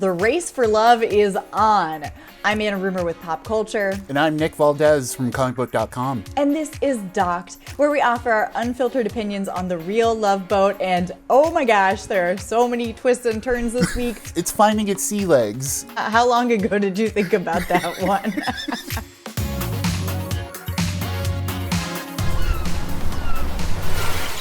The race for love is on. I'm Anna Rumor with Pop Culture. And I'm Nick Valdez from comicbook.com. And this is Docked, where we offer our unfiltered opinions on the real love boat. And oh my gosh, there are so many twists and turns this week. It's finding its sea legs. How long ago did you think about that one?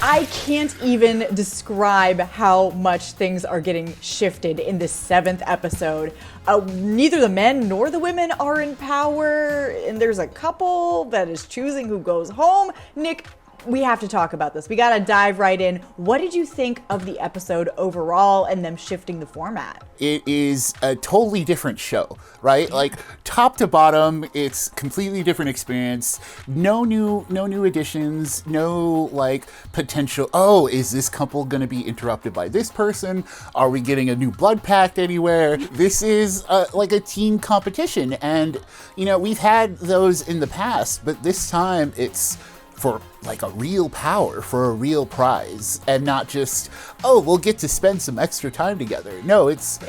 I can't even describe how much things are getting shifted in this 7th episode. Neither the men nor the women are in power, and there's a couple that is choosing who goes home. Nick, we have to talk about this. We gotta dive right in. What did you think of the episode overall and them shifting the format? It is a totally different show, right? Like top to bottom, it's completely different experience. No new additions, no like potential, oh, is this couple gonna be interrupted by this person? Are we getting a new blood pact anywhere? This is like a teen competition. And, you know, we've had those in the past, but this time it's for like a real power, for a real prize, and not just, oh, we'll get to spend some extra time together. No, it's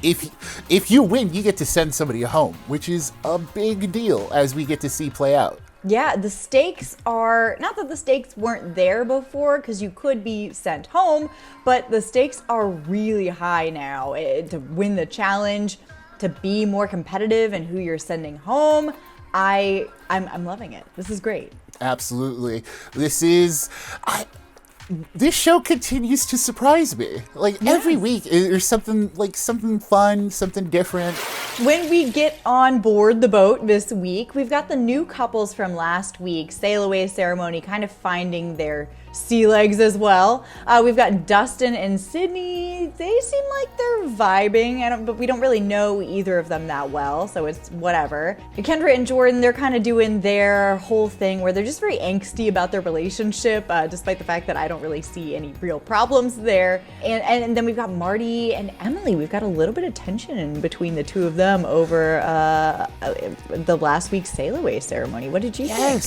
if you win, you get to send somebody home, which is a big deal as we get to see play out. Yeah, the stakes are, not that the stakes weren't there before, because you could be sent home, but the stakes are really high now to win the challenge, to be more competitive in who you're sending home. I'm loving it. This is great. Absolutely. This show continues to surprise me. Like every week there's something fun, something different. When we get on board the boat this week, we've got the new couples from last week's sail away ceremony kind of finding their sea legs as well. We've got Dustin and Sydney. They seem like they're vibing, but we don't really know either of them that well, so it's whatever. Kendra and Jordan, they're kind of doing their whole thing where they're just very angsty about their relationship, despite the fact that I don't really see any real problems there. And then we've got Marty and Emily. We've got a little bit of tension in between the two of them over the last week's sail away ceremony. What did you think?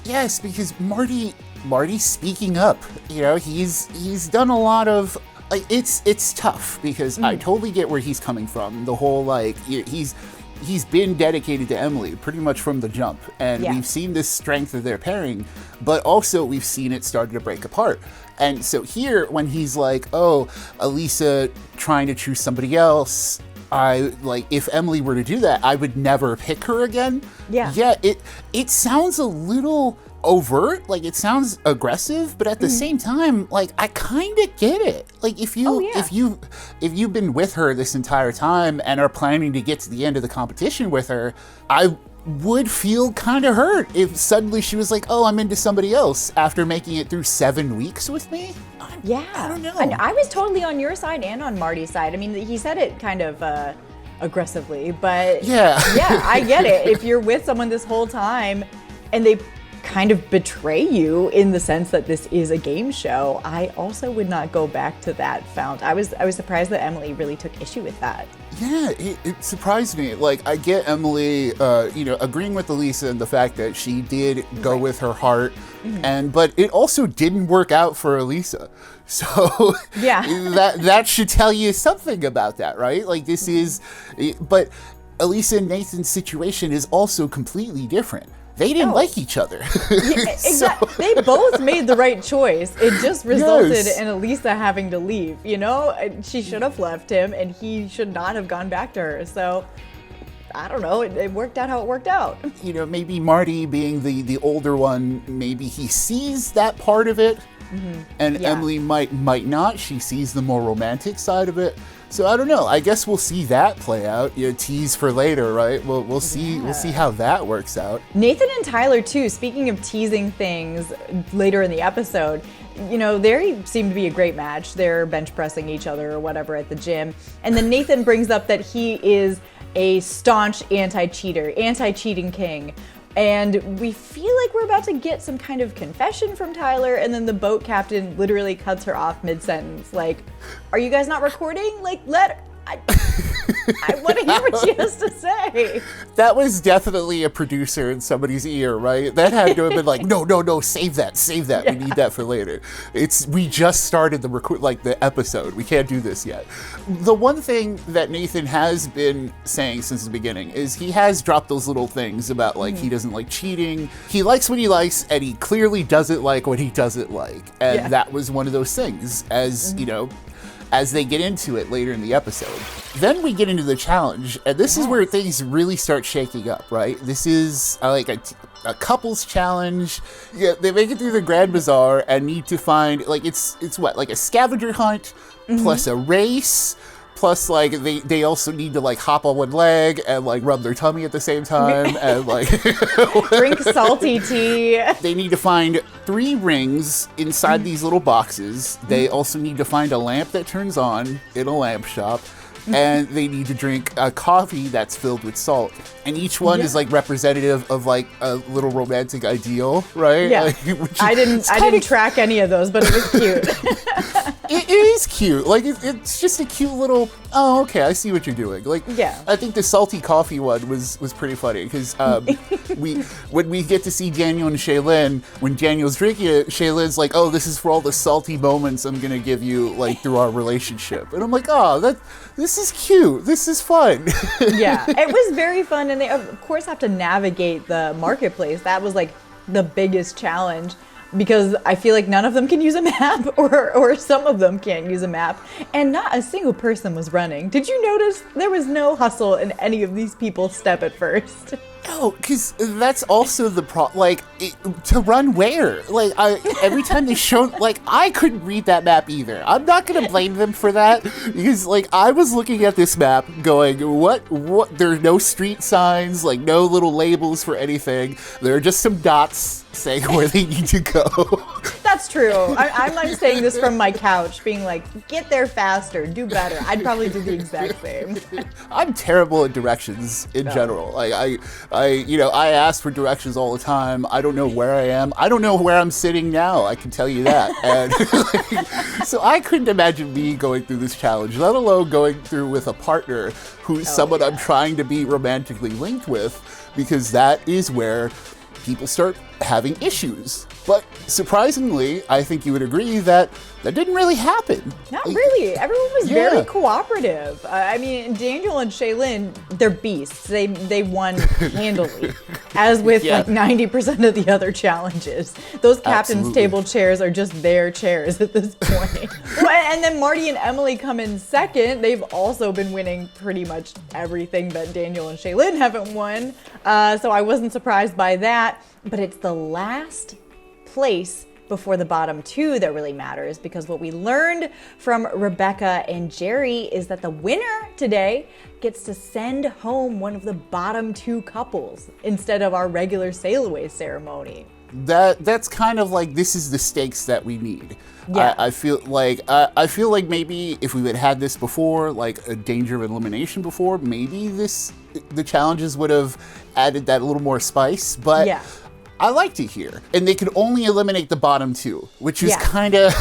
Yes, because Marty's speaking up. You know, he's done a lot of, like, it's tough because I totally get where he's coming from. The whole, like, he's been dedicated to Emily pretty much from the jump, and we've seen this strength of their pairing, but also we've seen it starting to break apart. And so here, when he's like, oh, Elisa trying to choose somebody else, if Emily were to do that, I would never pick her again. Yeah, it sounds a little overt, like it sounds aggressive, but at the same time, like I kind of get it. Like if you've been with her this entire time and are planning to get to the end of the competition with her, I would feel kind of hurt if suddenly she was like, oh, I'm into somebody else after making it through 7 weeks with me. I don't know. And I was totally on your side and on Marty's side. I mean, he said it kind of aggressively, but yeah, I get it. If you're with someone this whole time and they kind of betray you in the sense that this is a game show, I also would not go back to that fount. I was surprised that Emily really took issue with that. Yeah, it surprised me. Like, I get Emily, agreeing with Elisa and the fact that she did go with her heart, but it also didn't work out for Elisa. So that should tell you something about that, right? Like but Elisa and Nathan's situation is also completely different. They didn't like each other. Exactly. They both made the right choice. It just resulted in Elisa having to leave, you know? She should have left him, and he should not have gone back to her. So, I don't know. It worked out how it worked out. You know, maybe Marty being the older one, maybe he sees that part of it, and Emily might not. She sees the more romantic side of it. So I don't know. I guess we'll see that play out. You know, tease for later, right? We'll see. We'll see how that works out. Nathan and Tyler too. Speaking of teasing things later in the episode, you know, they seem to be a great match. They're bench pressing each other or whatever at the gym, and then Nathan brings up that he is a staunch anti-cheating king. And we feel like we're about to get some kind of confession from Tyler, and then the boat captain literally cuts her off mid-sentence. Like, are you guys not recording? Like, I want to hear what she has to say. That was definitely a producer in somebody's ear, right? That had to have been like, no, save that. Yeah. We need that for later. We just started the episode. We can't do this yet. The one thing that Nathan has been saying since the beginning is he has dropped those little things about like he doesn't like cheating. He likes what he likes, and he clearly doesn't like what he doesn't like. And that was one of those things, as you know, as they get into it later in the episode. Then we get into the challenge, and this is where things really start shaking up, right? This is like a couples challenge. Yeah, they make it through the Grand Bazaar and need to find, like, it's what, like a scavenger hunt plus a race, plus like they also need to like hop on one leg and like rub their tummy at the same time and like drink salty tea. They need to find 3 rings inside these little boxes. They also need to find a lamp that turns on in a lamp shop. And they need to drink a coffee that's filled with salt. And each one is like representative of like a little romantic ideal, right? Yeah. Like, I didn't track any of those, but it was cute. It is cute. Like it's just a cute little. Oh, okay. I see what you're doing. Like, yeah. I think the salty coffee one was pretty funny because when we get to see Daniel and Ks'Lyn, when Daniel's drinking it, Ks'Lyn's like, "Oh, this is for all the salty moments I'm gonna give you like through our relationship," and I'm like, "Oh, this is cute. This is fun." Yeah, it was very fun, and they of course have to navigate the marketplace. That was like the biggest challenge, because I feel like none of them can use a map, or some of them can't use a map, and not a single person was running. Did you notice there was no hustle in any of these people's step at first? No, because that's also the problem. Like, to run where? Like, every time they showed, like, I couldn't read that map either. I'm not going to blame them for that, because, like, I was looking at this map going, what? There are no street signs, like, no little labels for anything. There are just some dots saying where they need to go. That's true. I'm like saying this from my couch, being like, get there faster, do better. I'd probably do the exact same. I'm terrible at directions in general. Like, I ask for directions all the time. I don't know where I am. I don't know where I'm sitting now. I can tell you that. And so I couldn't imagine me going through this challenge, let alone going through with a partner who's someone I'm trying to be romantically linked with, because that is where people start having issues. But surprisingly, I think you would agree that didn't really happen. Not really. Everyone was very cooperative. I mean, Daniel and Ks'Lyn, they're beasts. They won handily, as with like 90% of the other challenges. Those captain's table chairs are just their chairs at this point. And then Marty and Emily come in second. They've also been winning pretty much everything that Daniel and Ks'Lyn haven't won. So I wasn't surprised by that. But it's the last place before the bottom 2 that really matters, because what we learned from Rebecca and Jerry is that the winner today gets to send home one of the bottom 2 couples instead of our regular sail away ceremony. That's kind of like, this is the stakes that we need. Yeah. I feel like maybe if we had this before, like a danger of elimination before, maybe the challenges would have added that a little more spice. But I liked it here, and they could only eliminate the bottom 2, which is kind of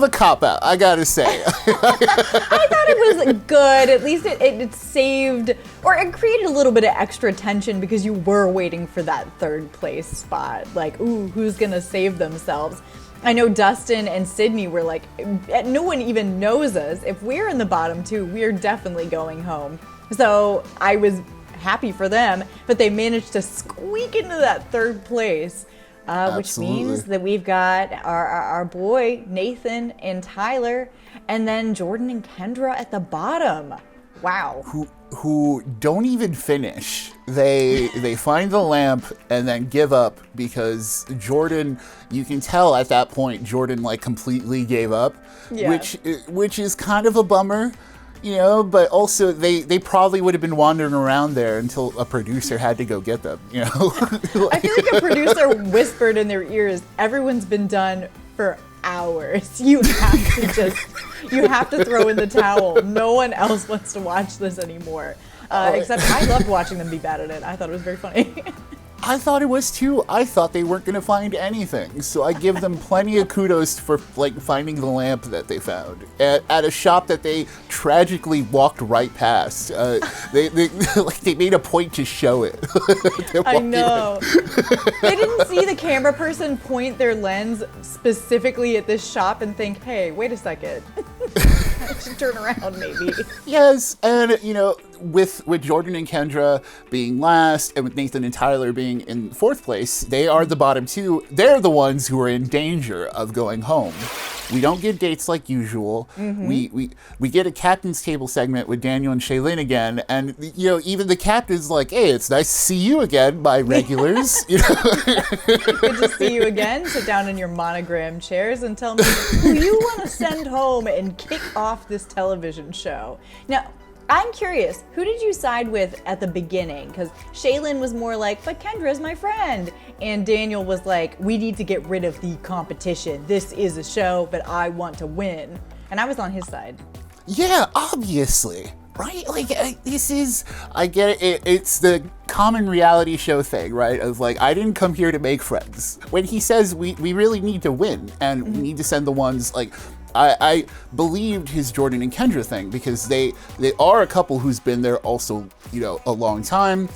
a cop-out, I gotta say. I thought it was good. At least it saved, or it created a little bit of extra tension, because you were waiting for that 3rd place spot. Like, ooh, who's gonna save themselves? I know Dustin and Sydney were like, no one even knows us. If we're in the bottom 2, we're definitely going home. So I was happy for them, but they managed to squeak into that 3rd place, which means that we've got our boy Nathan and Tyler, and then Jordan and Kendra at the bottom. Wow. Who don't even finish. They find the lamp and then give up, because Jordan, you can tell at that point Jordan like completely gave up, which is kind of a bummer. You know, but also they probably would have been wandering around there until a producer had to go get them, you know? I feel like a producer whispered in their ears, everyone's been done for hours. You have to throw in the towel. No one else wants to watch this anymore. Except I loved watching them be bad at it. I thought it was very funny. I thought it was too. I thought they weren't going to find anything. So I give them plenty of kudos for like finding the lamp that they found at a shop that they tragically walked right past. They like they made a point to show it. I know. They didn't see the camera person point their lens specifically at this shop and think, hey, wait a second. I should turn around maybe. Yes, and you know, with Jordan and Kendra being last and with Nathan and Tyler being in fourth place, they are the bottom two. They're the ones who are in danger of going home. We don't get dates like usual. We get a captain's table segment with Daniel and Shaylin again, and you know, even the captain's like, "Hey, it's nice to see you again, my regulars." You know? Good to see you again. Sit down in your monogram chairs and tell me who you want to send home and kick off this television show. Now, I'm curious, who did you side with at the beginning? Because Shaylin was more like, but Kendra's my friend. And Daniel was like, we need to get rid of the competition. This is a show, but I want to win. And I was on his side. Yeah, obviously. Right? Like, this is, I get it, it's the common reality show thing, right? Of like, I didn't come here to make friends. When he says we really need to win and we need to send the ones, like, I believed his Jordan and Kendra thing because they are a couple who's been there also, you know, a long time.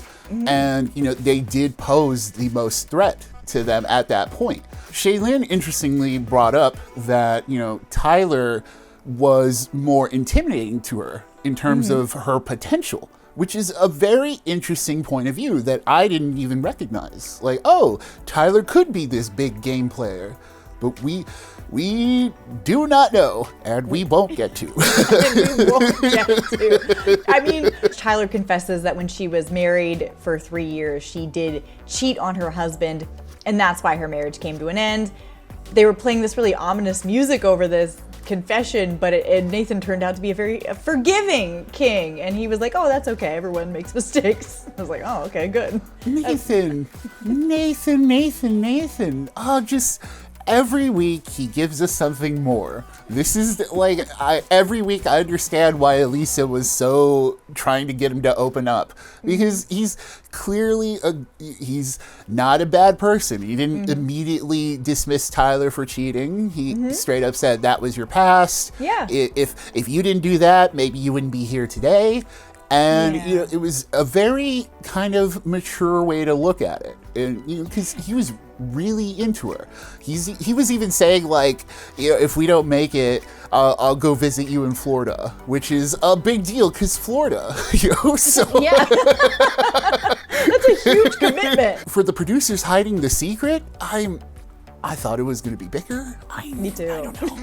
And, you know, they did pose the most threat to them at that point. Shaylin interestingly brought up that, you know, Tyler was more intimidating to her in terms of her potential, which is a very interesting point of view that I didn't even recognize. Like, oh, Tyler could be this big game player, but we do not know, and we won't get to. We won't get to. I mean, Tyler confesses that when she was married for 3 years, she did cheat on her husband, and that's why her marriage came to an end. They were playing this really ominous music over this confession, but Nathan turned out to be a very forgiving king, and he was like, oh, that's okay, everyone makes mistakes. I was like, oh, okay, good. Nathan. Oh, just... Every week he gives us something more. This is like, every week I understand why Elisa was so trying to get him to open up, because he's clearly he's not a bad person. He didn't immediately dismiss Tyler for cheating. He straight up said that was your past. Yeah. If you didn't do that, maybe you wouldn't be here today. And you know, it was a very kind of mature way to look at it, and you know, because he was really into her. He was even saying like, you know, if we don't make it, I'll go visit you in Florida, which is a big deal because Florida, you know. So yeah, that's a huge commitment. For the producers hiding the secret, I thought it was going to be bigger. Me too. I don't know.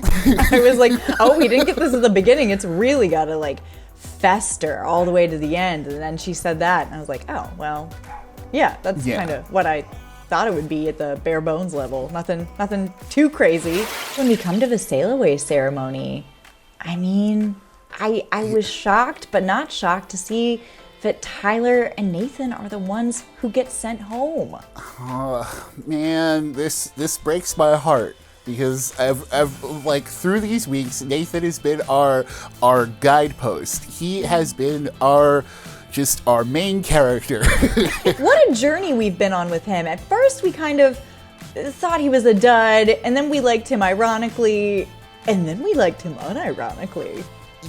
I was like, oh, we didn't get this at the beginning. It's really got to like fester all the way to the end. And then she said that, and I was like, oh, well, yeah, that's kind of what I thought it would be at the bare bones level. Nothing too crazy. When we come to the sail away ceremony, I mean, I was shocked, but not shocked to see that Tyler and Nathan are the ones who get sent home. Oh, man, this breaks my heart. Because I've like through these weeks, Nathan has been our guidepost. He has been our main character. What a journey we've been on with him. At first, we kind of thought he was a dud, and then we liked him ironically, and then we liked him unironically.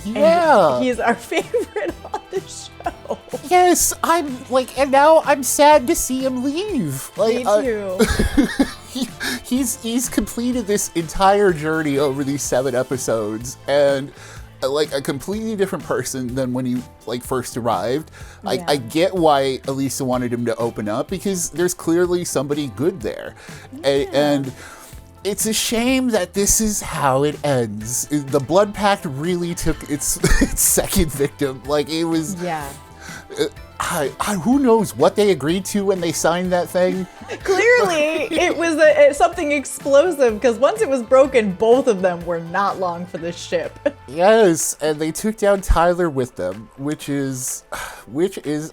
Yeah. And he's our favorite on the show. Yes, and now I'm sad to see him leave. Like, Me too. He's completed this entire journey over these 7 episodes, and like a completely different person than when he like first arrived. Yeah. I get why Elisa wanted him to open up, because there's clearly somebody good there. Yeah. And it's a shame that this is how it ends. The Blood Pact really took its second victim. Like, it was... Yeah. Who knows what they agreed to when they signed that thing? Clearly, it was something explosive, because once it was broken, both of them were not long for the ship. Yes, and they took down Tyler with them, which is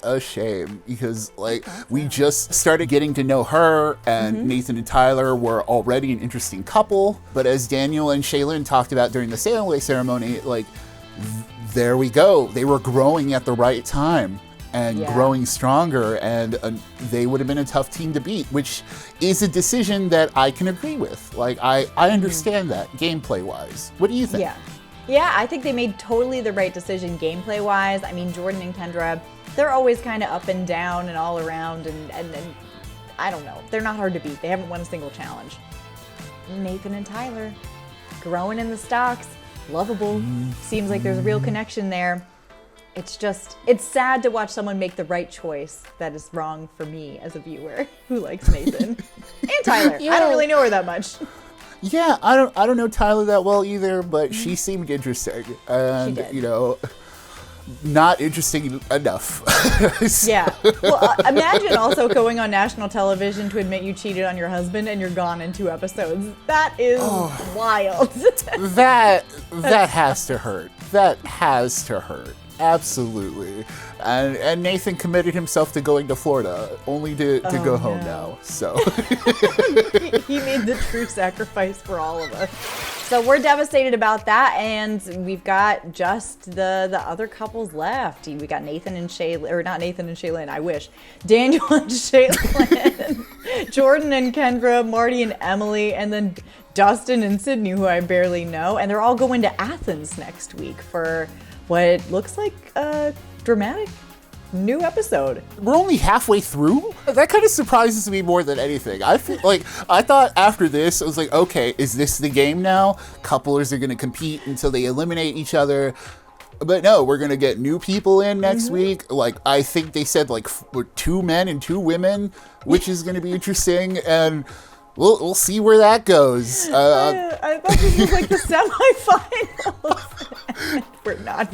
a shame, because like we just started getting to know her, and Nathan and Tyler were already an interesting couple. But as Daniel and Shaylin talked about during the sail away ceremony, like there we go, they were growing at the right time. and growing stronger, and they would have been a tough team to beat, which is a decision that I can agree with. Like, I understand that gameplay-wise. What do you think? Yeah, I think they made totally the right decision gameplay-wise. I mean, Jordan and Kendra, they're always kind of up and down and all around, and I don't know. They're not hard to beat. They haven't won a single challenge. Nathan and Tyler, growing in the stocks, lovable. Seems like there's a real connection there. It's sad to watch someone make the right choice that is wrong for me as a viewer who likes Nathan and Tyler. I don't really know her that much. Yeah, I don't know Tyler that well either, but she seemed interesting, and she did. you know, not interesting enough. Yeah. Well, imagine also going on national television to admit you cheated on your husband and you're gone in 2 episodes. That is wild. That has to hurt. That has to hurt. Absolutely. And Nathan committed himself to going to Florida, only to go home now. So he made the true sacrifice for all of us. So we're devastated about that, and we've got just the other couples left. We got Nathan and Shaylin, or not Nathan and Shaylin, I wish. Daniel and Shaylin, Jordan and Kendra, Marty and Emily, and then Dustin and Sydney, who I barely know. And they're all going to Athens next week for what looks like a dramatic new episode. We're only halfway through? That kind of surprises me more than anything. I feel like, I thought after this, I was like, okay, is this the game now? Couplers are going to compete until they eliminate each other. But no, we're going to get new people in next week. Like, I think they said like 2 men and 2 women, which is going to be interesting. And we'll see where that goes. I thought this was like the semifinals. We're not.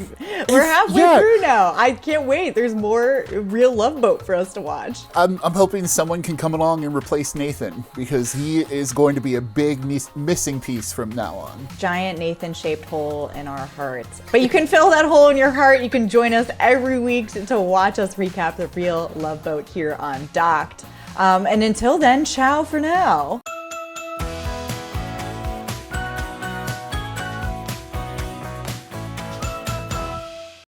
We're halfway through now. I can't wait. There's more real Love Boat for us to watch. I'm hoping someone can come along and replace Nathan, because he is going to be a big missing piece from now on. Giant Nathan-shaped hole in our hearts. But you can fill that hole in your heart. You can join us every week to watch us recap the real Love Boat here on Docked. And until then, ciao for now.